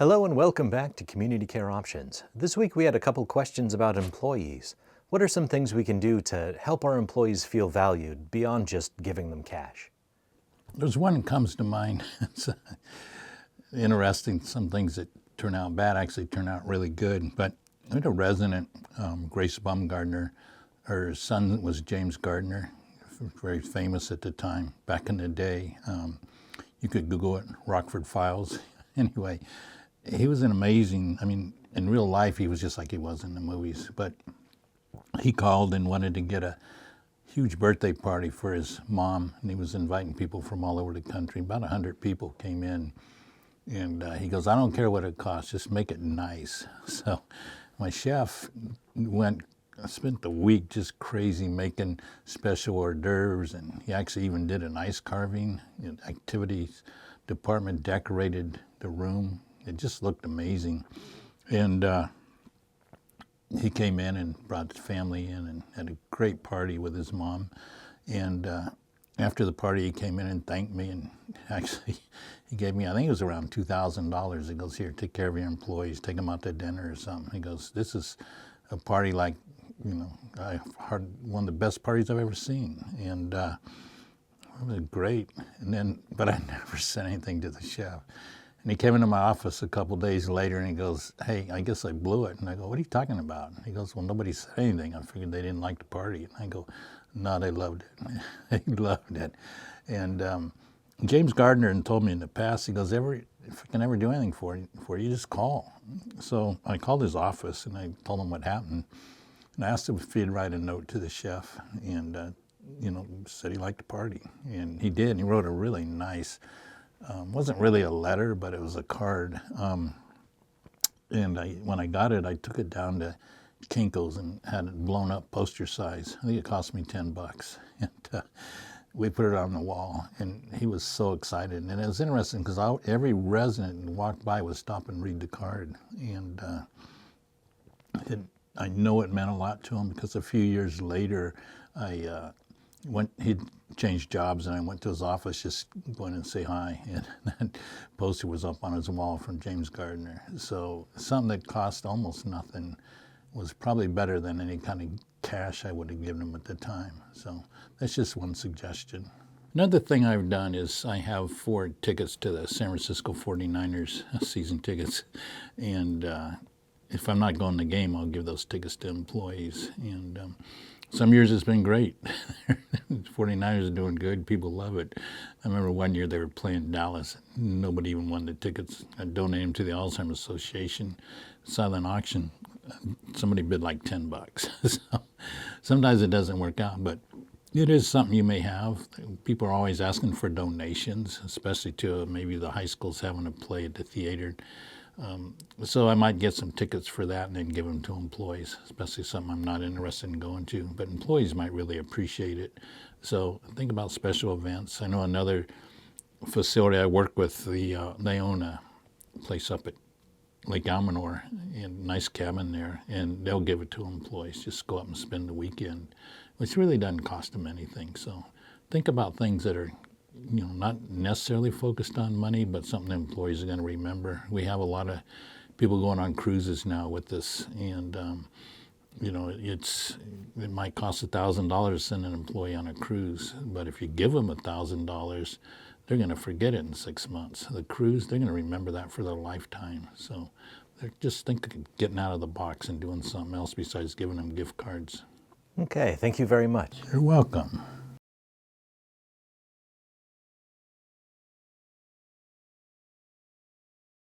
Hello and welcome back to Community Care Options. This week we had a couple questions about employees. What are some things we can do to help our employees feel valued beyond just giving them cash? There's one that comes to mind. It's interesting. Some things that turn out bad actually turn out really good. But I had a resident, Grace Baumgardner. Her son was James Gardner, very famous at the time. Back in the day, you could Google it, Rockford Files. Anyway, he was an amazing, in real life he was just like he was in the movies. But he called and wanted to get a huge birthday party for his mom, and he was inviting people from all over the country. About 100 people came in, and he goes, "I don't care what it costs, just make it nice." So my chef spent the week just crazy making special hors d'oeuvres, and he actually even did an ice carving. Activities department decorated the room. It just looked amazing. And he came in and brought his family in and had a great party with his mom. And after the party, he came in and thanked me. And actually, he gave me, I think it was around $2,000. He goes, "Here, take care of your employees, take them out to dinner or something." He goes, "This is a party like, I've had one of the best parties I've ever seen." And it was great. But I never said anything to the chef. And he came into my office a couple days later and he goes, "Hey, I guess I blew it." And I go, "What are you talking about?" And he goes, "Well, nobody said anything. I figured they didn't like the party." And I go, "No, they loved it." They loved it. And James Gardner told me in the past, he goes, "If I can ever do anything for you, just call." So I called his office and I told him what happened. And I asked him if he'd write a note to the chef and, said he liked the party. And he did. And he wrote a really nice, wasn't really a letter, but it was a card. When I got it, I took it down to Kinko's and had it blown up poster size. I think it cost me $10. And we put it on the wall, and he was so excited. And it was interesting because every resident who walked by would stop and read the card. And I know it meant a lot to him because a few years later, he'd changed jobs, and I went to his office just going and say hi, and that poster was up on his wall from James Gardner. So something that cost almost nothing was probably better than any kind of cash I would have given him at the time. So that's just one suggestion. Another thing I've done is I have 4 tickets to the San Francisco 49ers season tickets, and if I'm not going to the game, I'll give those tickets to employees. And some years it's been great. 49ers are doing good. People love it. I remember one year they were playing Dallas. Nobody even wanted the tickets. I donated them to the Alzheimer's Association. Silent auction. Somebody bid like $10. So sometimes it doesn't work out, but it is something you may have. People are always asking for donations, especially to maybe the high schools having to play at the theater. So I might get some tickets for that and then give them to employees, especially something I'm not interested in going to. But employees might really appreciate it. So think about special events. I know another facility I work with, they own a place up at Lake Almanor, and a nice cabin there, and they'll give it to employees. Just go up and spend the weekend, which really doesn't cost them anything. So think about things that are not necessarily focused on money, but something employees are going to remember. We have a lot of people going on cruises now with this, and it might cost $1,000 to send an employee on a cruise, but if you give them $1,000, they're going to forget it in 6 months. The cruise, they're going to remember that for their lifetime. So they're just thinking of getting out of the box and doing something else besides giving them gift cards. Okay, thank you very much. You're welcome.